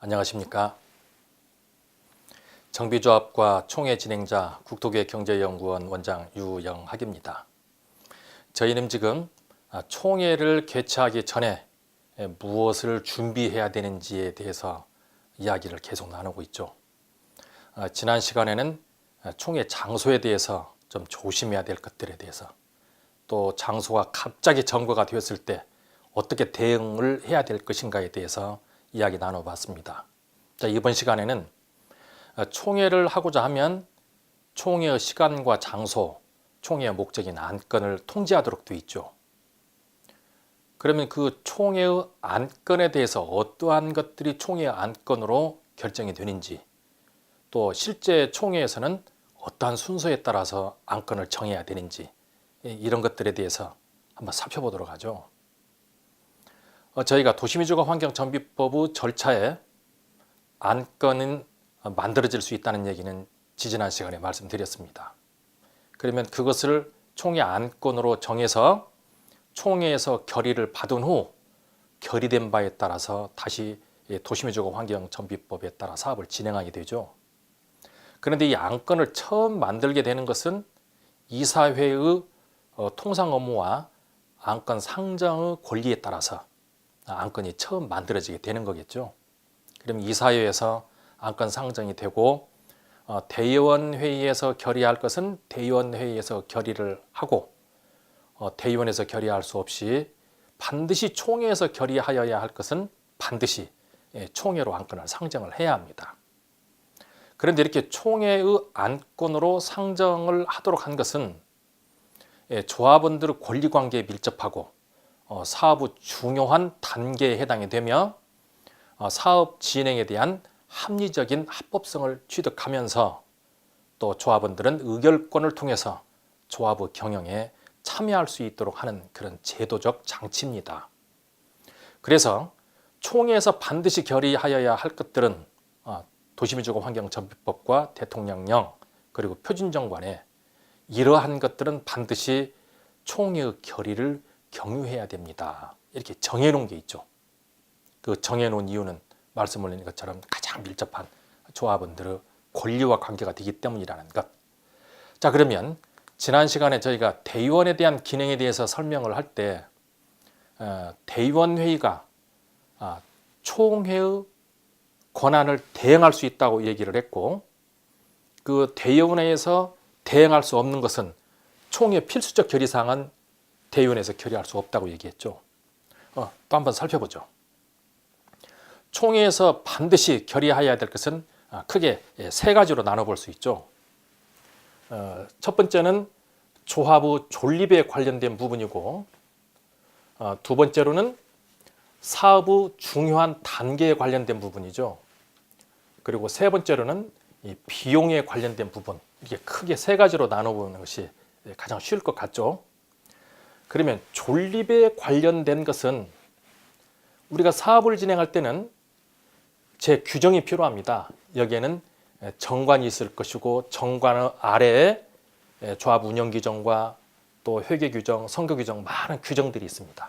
안녕하십니까. 정비조합과 총회 진행자 국토계획경제연구원 원장 유영학입니다. 저희는 지금 총회를 개최하기 전에 무엇을 준비해야 되는지에 대해서 이야기를 계속 나누고 있죠. 지난 시간에는 총회 장소에 대해서 좀 조심해야 될 것들에 대해서, 또 장소가 갑자기 점거가 되었을 때 어떻게 대응을 해야 될 것인가에 대해서 이야기 나눠봤습니다. 자, 이번 시간에는 총회를 하고자 하면 총회의 시간과 장소, 총회의 목적인 안건을 통지하도록 되어 있죠. 그러면 그 총회의 안건에 대해서 어떠한 것들이 총회의 안건으로 결정이 되는지, 또 실제 총회에서는 어떠한 순서에 따라서 안건을 정해야 되는지, 이런 것들에 대해서 한번 살펴보도록 하죠. 저희가 도시민주화 환경정비법의 절차에 안건은 만들어질 수 있다는 얘기는 지지난 시간에 말씀드렸습니다. 그러면 그것을 총회 안건으로 정해서 총회에서 결의를 받은 후 결의된 바에 따라서 다시 도시민주화 환경정비법에 따라 사업을 진행하게 되죠. 그런데 이 안건을 처음 만들게 되는 것은 이사회의 통상 업무와 안건 상정의 권리에 따라서 안건이 처음 만들어지게 되는 거겠죠. 그럼 이사회에서 안건 상정이 되고 대의원회의에서 결의할 것은 대의원회의에서 결의를 하고, 대의원에서 결의할 수 없이 반드시 총회에서 결의하여야 할 것은 반드시 총회로 안건을 상정을 해야 합니다. 그런데 이렇게 총회의 안건으로 상정을 하도록 한 것은 조합원들의 권리관계에 밀접하고 사업의 중요한 단계에 해당이 되며 사업 진행에 대한 합리적인 합법성을 취득하면서 또 조합원들은 의결권을 통해서 조합의 경영에 참여할 수 있도록 하는 그런 제도적 장치입니다. 그래서 총회에서 반드시 결의하여야 할 것들은 도시민주화 환경정비법과 대통령령 그리고 표준정관에 이러한 것들은 반드시 총회의 결의를 경유해야 됩니다. 이렇게 정해놓은 게 있죠. 그 정해놓은 이유는 말씀 올린 것처럼 가장 밀접한 조합원들의 권리와 관계가 되기 때문이라는 것. 자, 그러면 지난 시간에 저희가 대의원에 대한 기능에 대해서 설명을 할 때 대의원회의가 총회의 권한을 대행할 수 있다고 얘기를 했고, 그 대의원회에서 대행할 수 없는 것은 총회 필수적 결의사항은 대의원에서 결의할 수 없다고 얘기했죠. 또 한번 살펴보죠. 총회에서 반드시 결의해야 될 것은 크게 세 가지로 나눠볼 수 있죠. 첫 번째는 조합의 존립에 관련된 부분이고, 두 번째로는 사업의 중요한 단계에 관련된 부분이죠. 그리고 세 번째로는 이 비용에 관련된 부분, 이렇게 크게 세 가지로 나눠보는 것이 가장 쉬울 것 같죠. 그러면 존립에 관련된 것은 우리가 사업을 진행할 때는 제 규정이 필요합니다. 여기에는 정관이 있을 것이고, 정관 아래에 조합 운영 규정과 또 회계 규정, 선거 규정, 많은 규정들이 있습니다.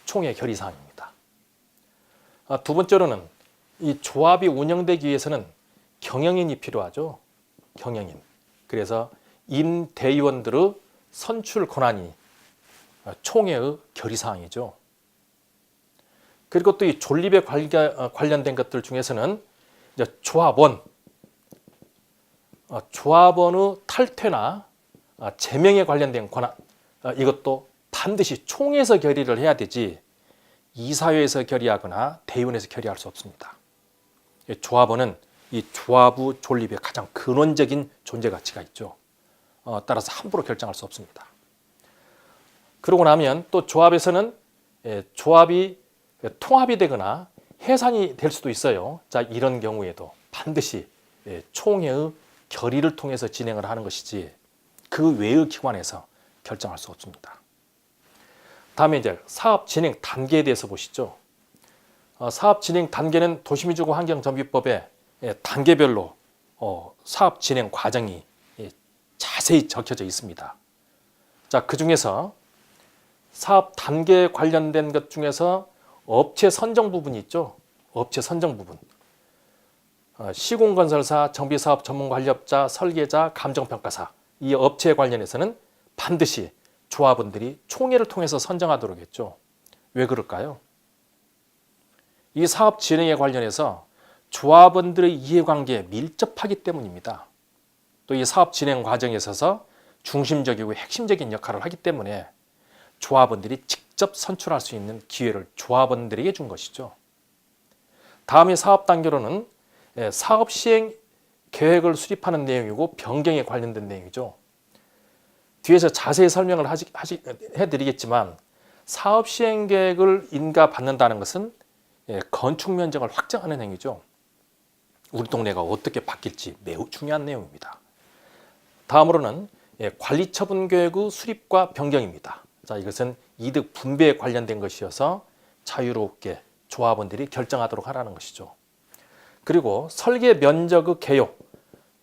총회 결의사항입니다. 두 번째로는 이 조합이 운영되기 위해서는 경영인이 필요하죠. 경영인. 그래서 임대의원들의 선출 권한이 총회의 결의사항이죠. 그리고 또 이 존립에 관련된 것들 중에서는 이제 조합원의 탈퇴나 제명에 관련된 권한, 이것도 반드시 총회에서 결의를 해야 되지 이사회에서 결의하거나 대의원에서 결의할 수 없습니다. 조합원은 이 조합의 존립에 가장 근원적인 존재 가치가 있죠. 따라서 함부로 결정할 수 없습니다. 그러고 나면 또 조합에서는 조합이 통합이 되거나 해산이 될 수도 있어요. 자, 이런 경우에도 반드시 총회의 결의를 통해서 진행을 하는 것이지 그 외의 기관에서 결정할 수 없습니다. 다음에 이제 사업 진행 단계에 대해서 보시죠. 사업 진행 단계는 도시민주화 환경정비법에 단계별로 사업 진행 과정이 자세히 적혀져 있습니다. 자, 그 중에서 사업 단계에 관련된 것 중에서 업체 선정 부분이 있죠. 업체 선정 부분. 시공건설사, 정비사업 전문관리업자, 설계자, 감정평가사 이 업체에 관련해서는 반드시 조합원들이 총회를 통해서 선정하도록 했죠. 왜 그럴까요? 이 사업 진행에 관련해서 조합원들의 이해관계에 밀접하기 때문입니다. 또 이 사업 진행 과정에 있어서 중심적이고 핵심적인 역할을 하기 때문에 조합원들이 직접 선출할 수 있는 기회를 조합원들에게 준 것이죠. 다음의 사업 단계로는 사업 시행 계획을 수립하는 내용이고 변경에 관련된 내용이죠. 뒤에서 자세히 설명을 해드리겠지만 사업 시행 계획을 인가받는다는 것은 건축 면적을 확정하는 행위죠. 우리 동네가 어떻게 바뀔지 매우 중요한 내용입니다. 다음으로는 관리 처분 계획의 수립과 변경입니다. 자, 이것은 이득 분배에 관련된 것이어서 자유롭게 조합원들이 결정하도록 하라는 것이죠. 그리고 설계 면적의 개요,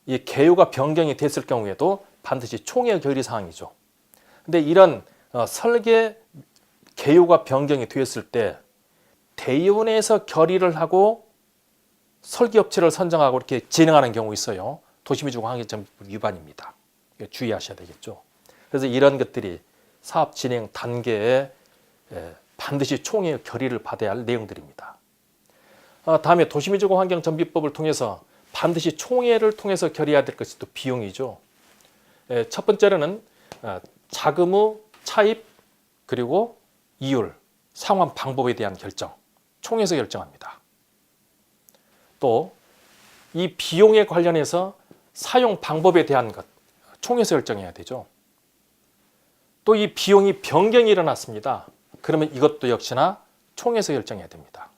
이 개요가 변경이 됐을 경우에도 반드시 총회 결의 사항이죠. 근데 이런 설계 개요가 변경이 되었을 때 대의원에서 결의를 하고 설계업체를 선정하고 이렇게 진행하는 경우 있어요. 도시미주공항계정 위반입니다. 주의하셔야 되겠죠. 그래서 이런 것들이 사업 진행 단계에 반드시 총회의 결의를 받아야 할 내용들입니다. 다음에 도시미주공환경정비법을 통해서 반드시 총회를 통해서 결의해야 될 것이 또 비용이죠. 첫 번째로는 자금의 차입 그리고 이율, 상환 방법에 대한 결정, 총회에서 결정합니다. 또 이 비용에 관련해서 사용 방법에 대한 것, 총회에서 결정해야 되죠. 또 이 비용이 변경이 일어났습니다. 그러면 이것도 역시나 총회에서 결정해야 됩니다.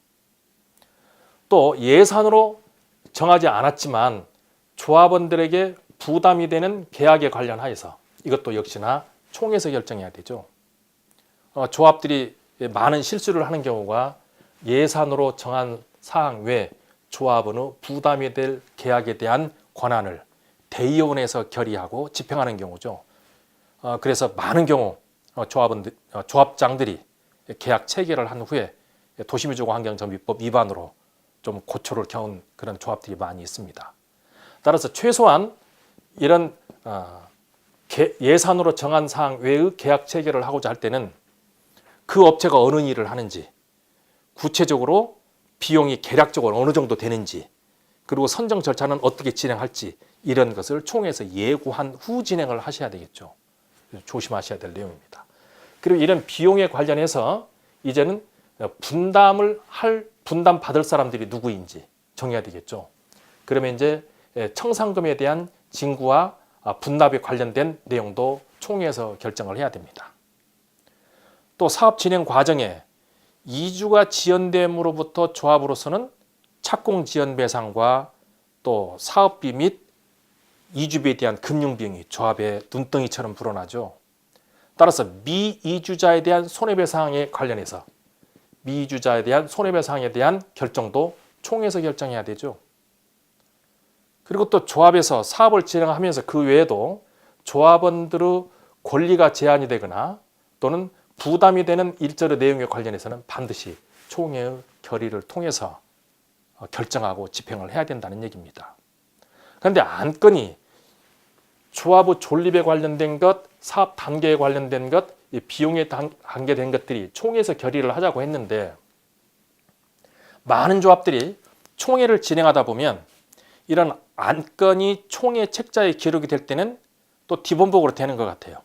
또 예산으로 정하지 않았지만 조합원들에게 부담이 되는 계약에 관련하여서 이것도 역시나 총회에서 결정해야 되죠. 조합들이 많은 실수를 하는 경우가 예산으로 정한 사항 외에 조합원의 부담이 될 계약에 대한 권한을 대의원에서 결의하고 집행하는 경우죠. 그래서 많은 경우 조합장들이 계약 체결을 한 후에 도시미주공환경정비법 위반으로 좀 고초를 겪은 그런 조합들이 많이 있습니다. 따라서 최소한 이런 예산으로 정한 사항 외의 계약 체결을 하고자 할 때는 그 업체가 어느 일을 하는지, 구체적으로 비용이 계략적으로 어느 정도 되는지, 그리고 선정 절차는 어떻게 진행할지 이런 것을 총회에서 예고한 후 진행을 하셔야 되겠죠. 조심하셔야 될 내용입니다. 그리고 이런 비용에 관련해서 이제는 분담 받을 사람들이 누구인지 정해야 되겠죠. 그러면 이제 청산금에 대한 징구와 분납에 관련된 내용도 총회에서 결정을 해야 됩니다. 또 사업 진행 과정에 이주가 지연됨으로부터 조합으로서는 착공 지연 배상과 또 사업비 및 이주비에 대한 금융 비용이 조합에 눈덩이처럼 불어나죠. 따라서 미이주자에 대한 손해배상에 관련해서 미이주자에 대한 손해배상에 대한 결정도 총회에서 결정해야 되죠. 그리고 또 조합에서 사업을 진행하면서 그 외에도 조합원들의 권리가 제한이 되거나 또는 부담이 되는 일절의 내용에 관련해서는 반드시 총회의 결의를 통해서 결정하고 집행을 해야 된다는 얘기입니다. 그런데 안건이 조합의 존립에 관련된 것, 사업 단계에 관련된 것, 비용에 관계된 것들이 총회에서 결의를 하자고 했는데 많은 조합들이 총회를 진행하다 보면 이런 안건이 총회 책자에 기록이 될 때는 또 뒤범벅으로 되는 것 같아요.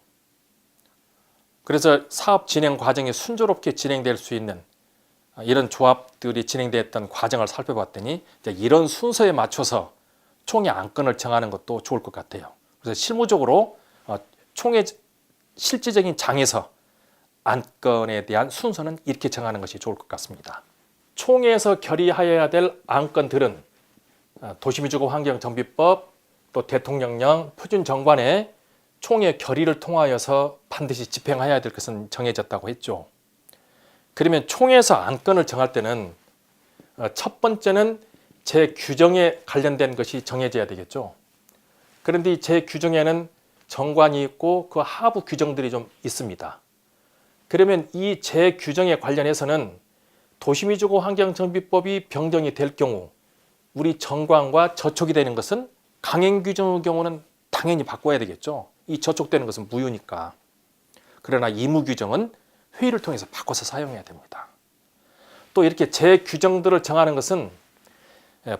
그래서 사업 진행 과정이 순조롭게 진행될 수 있는 이런 조합들이 진행됐던 과정을 살펴봤더니 이런 순서에 맞춰서 총회 안건을 정하는 것도 좋을 것 같아요. 그래서 실무적으로 총회 실질적인 장에서 안건에 대한 순서는 이렇게 정하는 것이 좋을 것 같습니다. 총회에서 결의하여야 될 안건들은 도시미주공환경정비법, 또 대통령령, 표준정관의 총회 결의를 통하여서 반드시 집행해야 될 것은 정해졌다고 했죠. 그러면 총회에서 안건을 정할 때는 첫 번째는 제규정에 관련된 것이 정해져야 되겠죠. 그런데 이 제규정에는 정관이 있고 그 하부 규정들이 좀 있습니다. 그러면 이 제규정에 관련해서는 도시미주공환경정비법이 변경이 될 경우 우리 정관과 저촉이 되는 것은 강행 규정의 경우는 당연히 바꿔야 되겠죠. 이 저촉되는 것은 무효니까. 그러나 이무 규정은 회의를 통해서 바꿔서 사용해야 됩니다. 또 이렇게 재규정들을 정하는 것은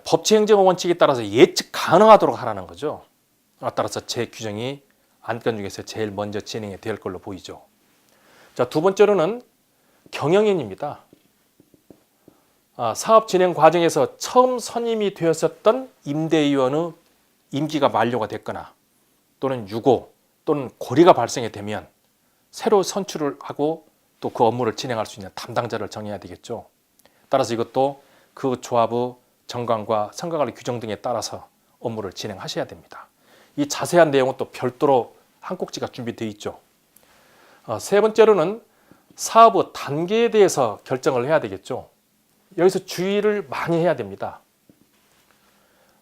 법치행정 원칙에 따라서 예측 가능하도록 하라는 거죠. 따라서 재규정이 안건 중에서 제일 먼저 진행이 될 걸로 보이죠. 자, 두 번째로는 경영인입니다. 사업 진행 과정에서 처음 선임이 되었었던 임대위원의 임기가 만료가 됐거나 또는 유고 또는 고리가 발생이 되면 새로 선출을 하고 또 그 업무를 진행할 수 있는 담당자를 정해야 되겠죠. 따라서 이것도 그 조합의 정관과 성과관리 규정 등에 따라서 업무를 진행하셔야 됩니다. 이 자세한 내용은 또 별도로 한 꼭지가 준비되어 있죠. 세 번째로는 사업의 단계에 대해서 결정을 해야 되겠죠. 여기서 주의를 많이 해야 됩니다.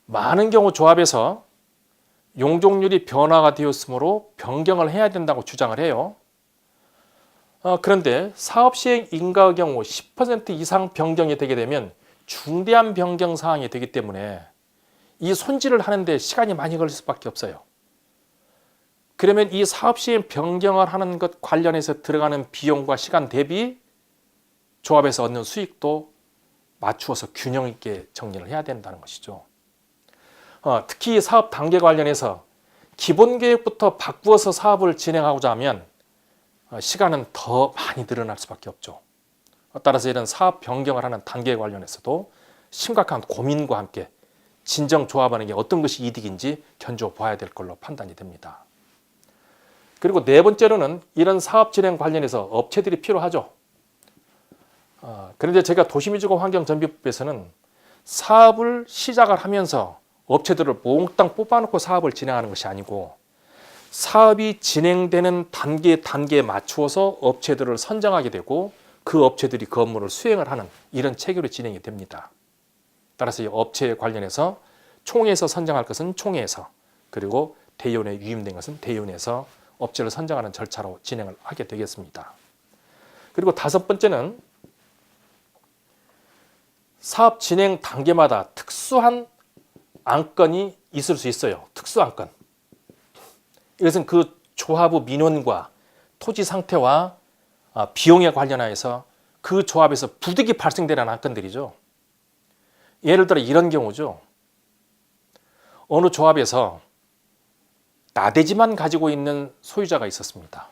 많은 경우 조합에서 용적률이 변화가 되었으므로 변경을 해야 된다고 주장을 해요. 그런데 사업 시행 인가의 경우 10% 이상 변경이 되게 되면 중대한 변경 사항이 되기 때문에 이 손질을 하는데 시간이 많이 걸릴 수밖에 없어요. 그러면 이 사업 시행 변경을 하는 것 관련해서 들어가는 비용과 시간 대비 조합에서 얻는 수익도 맞추어서 균형 있게 정리를 해야 된다는 것이죠. 특히 사업 단계 관련해서 기본 계획부터 바꾸어서 사업을 진행하고자 하면 시간은 더 많이 늘어날 수밖에 없죠. 따라서 이런 사업 변경을 하는 단계에 관련해서도 심각한 고민과 함께 진정 조합하는 게 어떤 것이 이득인지 견줘봐야 될 걸로 판단이 됩니다. 그리고 네 번째로는 이런 사업 진행 관련해서 업체들이 필요하죠. 그런데 제가 도시민주화 환경정비법에서는 사업을 시작을 하면서 업체들을 몽땅 뽑아놓고 사업을 진행하는 것이 아니고 사업이 진행되는 단계에 맞추어서 업체들을 선정하게 되고 그 업체들이 그 업무를 수행을 하는 이런 체계로 진행이 됩니다. 따라서 이 업체에 관련해서 총회에서 선정할 것은 총회에서, 그리고 대의원에 유임된 것은 대의원에서 업체를 선정하는 절차로 진행을 하게 되겠습니다. 그리고 다섯 번째는 사업 진행 단계마다 특수한 안건이 있을 수 있어요. 특수 안건. 이것은 그 조합의 민원과 토지 상태와 비용에 관련하여서 그 조합에서 부득이 발생되는 안건들이죠. 예를 들어 이런 경우죠. 어느 조합에서 나대지만 가지고 있는 소유자가 있었습니다.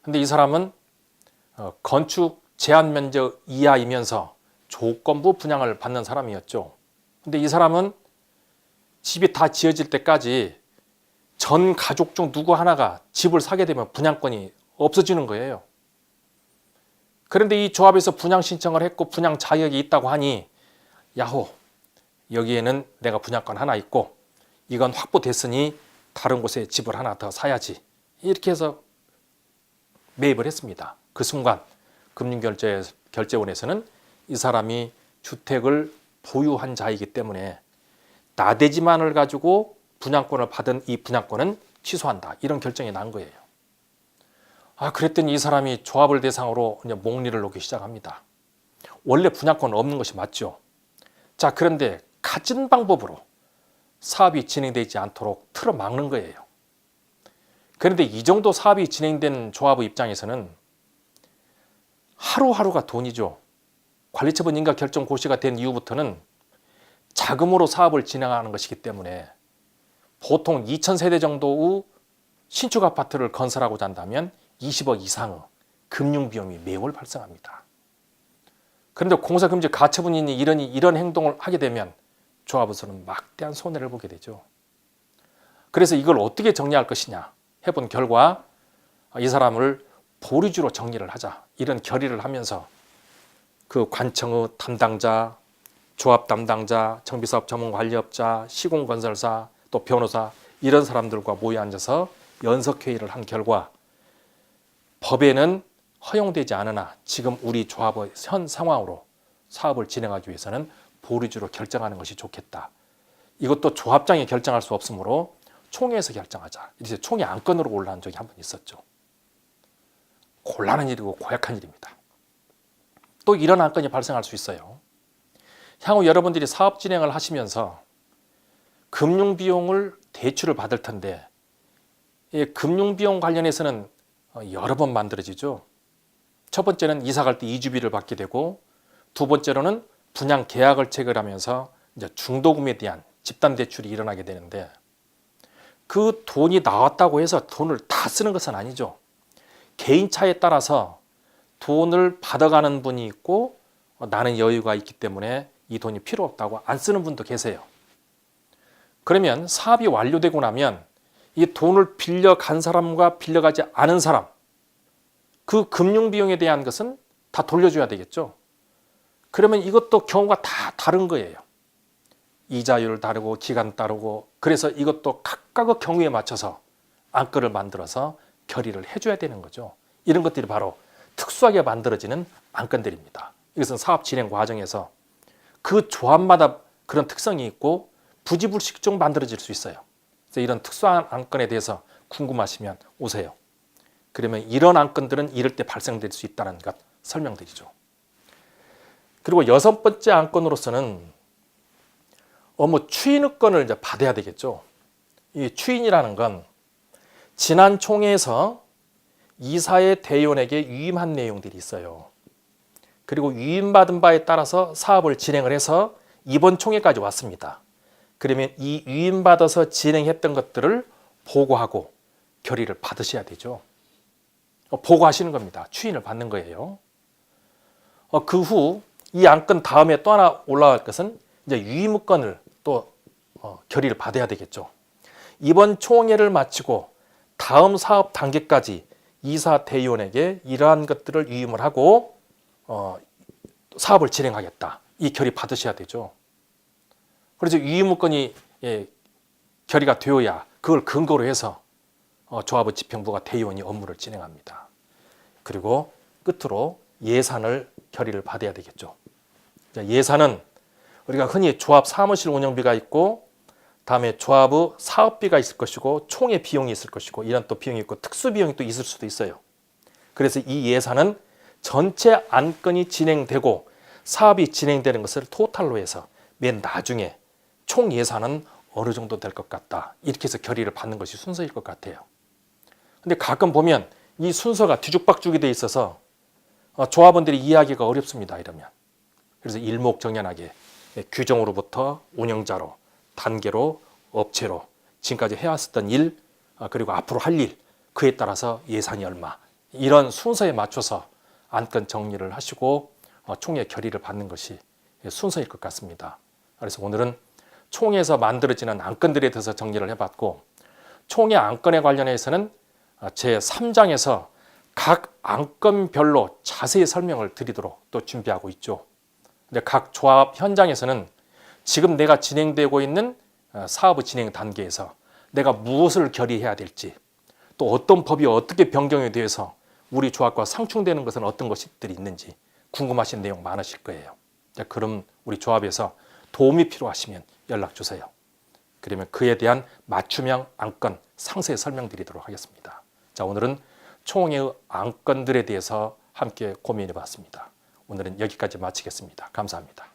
그런데 이 사람은 건축 제한 면적 이하이면서 조건부 분양을 받는 사람이었죠. 그런데 이 사람은 집이 다 지어질 때까지 전 가족 중 누구 하나가 집을 사게 되면 분양권이 없어지는 거예요. 그런데 이 조합에서 분양 신청을 했고 분양 자격이 있다고 하니 야호, 여기에는 내가 분양권 하나 있고 이건 확보됐으니 다른 곳에 집을 하나 더 사야지, 이렇게 해서 매입을 했습니다. 그 순간 금융결제원에서는 이 사람이 주택을 보유한 자이기 때문에 나대지만을 가지고 분양권을 받은 이 분양권은 취소한다, 이런 결정이 난 거예요. 그랬더니 이 사람이 조합을 대상으로 이제 목리를 놓기 시작합니다. 원래 분양권은 없는 것이 맞죠. 자, 그런데 갖은 방법으로 사업이 진행되지 않도록 틀어막는 거예요. 그런데 이 정도 사업이 진행된 조합의 입장에서는 하루하루가 돈이죠. 관리처분 인가 결정 고시가 된 이후부터는 자금으로 사업을 진행하는 것이기 때문에 보통 2000세대 정도의 신축 아파트를 건설하고자 한다면 20억 이상의 금융비용이 매월 발생합니다. 그런데 공사금지 가처분인이 이런 행동을 하게 되면 조합에서는 막대한 손해를 보게 되죠. 그래서 이걸 어떻게 정리할 것이냐 해본 결과 이 사람을 보류주로 정리를 하자, 이런 결의를 하면서 그 관청의 담당자, 조합 담당자, 정비사업 전문관리업자, 시공건설사, 또 변호사, 이런 사람들과 모여 앉아서 연석회의를 한 결과 법에는 허용되지 않으나 지금 우리 조합의 현 상황으로 사업을 진행하기 위해서는 보류주로 결정하는 것이 좋겠다. 이것도 조합장이 결정할 수 없으므로 총회에서 결정하자. 이제 총회 안건으로 올라온 적이 한 번 있었죠. 곤란한 일이고 고약한 일입니다. 또 이런 안건이 발생할 수 있어요. 향후 여러분들이 사업 진행을 하시면서 금융비용을 대출을 받을 텐데 이 금융비용 관련해서는 여러 번 만들어지죠. 첫 번째는 이사 갈 때 이주비를 받게 되고, 두 번째로는 분양 계약을 체결하면서 이제 중도금에 대한 집단 대출이 일어나게 되는데, 그 돈이 나왔다고 해서 돈을 다 쓰는 것은 아니죠. 개인차에 따라서 돈을 받아가는 분이 있고 나는 여유가 있기 때문에 이 돈이 필요 없다고 안 쓰는 분도 계세요. 그러면 사업이 완료되고 나면 이 돈을 빌려간 사람과 빌려가지 않은 사람, 그 금융비용에 대한 것은 다 돌려줘야 되겠죠. 그러면 이것도 경우가 다 다른 거예요. 이자율 다르고 기간 다르고, 그래서 이것도 각각의 경우에 맞춰서 안건을 만들어서 결의를 해줘야 되는 거죠. 이런 것들이 바로 특수하게 만들어지는 안건들입니다. 이것은 사업 진행 과정에서 그 조합마다 그런 특성이 있고 부지불식종 만들어질 수 있어요. 그래서 이런 특수한 안건에 대해서 궁금하시면 오세요. 그러면 이런 안건들은 이럴 때 발생될 수 있다는 것 설명드리죠. 그리고 여섯 번째 안건으로서는 추인의권을 이제 받아야 되겠죠. 이 추인이라는 건 지난 총회에서 이사의 대의원에게 위임한 내용들이 있어요. 그리고 위임받은 바에 따라서 사업을 진행을 해서 이번 총회까지 왔습니다. 그러면 이 위임받아서 진행했던 것들을 보고하고 결의를 받으셔야 되죠. 보고하시는 겁니다. 추인을 받는 거예요. 그 후 이 안건 다음에 또 하나 올라갈 것은 이제 위임권을 또 결의를 받아야 되겠죠. 이번 총회를 마치고 다음 사업 단계까지 이사 대의원에게 이러한 것들을 위임을 하고 사업을 진행하겠다. 이 결의 받으셔야 되죠. 그래서 위임권이 결의가 되어야 그걸 근거로 해서 조합의 집행부가 대의원이 업무를 진행합니다. 그리고 끝으로 예산을 결의를 받아야 되겠죠. 예산은 우리가 흔히 조합 사무실 운영비가 있고, 다음에 조합의 사업비가 있을 것이고, 총회 비용이 있을 것이고, 이런 또 비용이 있고 특수 비용이 또 있을 수도 있어요. 그래서 이 예산은 전체 안건이 진행되고 사업이 진행되는 것을 토탈로 해서 맨 나중에 총 예산은 어느 정도 될 것 같다, 이렇게 해서 결의를 받는 것이 순서일 것 같아요. 근데 가끔 보면 이 순서가 뒤죽박죽이 돼 있어서 조합원들이 이해하기가 어렵습니다. 이러면. 그래서 일목정연하게 규정으로부터 운영자로, 단계로, 업체로, 지금까지 해왔었던 일, 그리고 앞으로 할 일, 그에 따라서 예산이 얼마, 이런 순서에 맞춰서 안건 정리를 하시고 총회 결의를 받는 것이 순서일 것 같습니다. 그래서 오늘은 총회에서 만들어지는 안건들에 대해서 정리를 해봤고, 총회 안건에 관련해서는 제3장에서 각 안건별로 자세히 설명을 드리도록 또 준비하고 있죠. 근데 각 조합 현장에서는 지금 내가 진행되고 있는 사업의 진행 단계에서 내가 무엇을 결의해야 될지, 또 어떤 법이 어떻게 변경이 돼서 우리 조합과 상충되는 것은 어떤 것들이 있는지 궁금하신 내용 많으실 거예요. 그럼 우리 조합에서 도움이 필요하시면 연락 주세요. 그러면 그에 대한 맞춤형 안건 상세히 설명드리도록 하겠습니다. 자, 오늘은 총회의 안건들에 대해서 함께 고민해 봤습니다. 오늘은 여기까지 마치겠습니다. 감사합니다.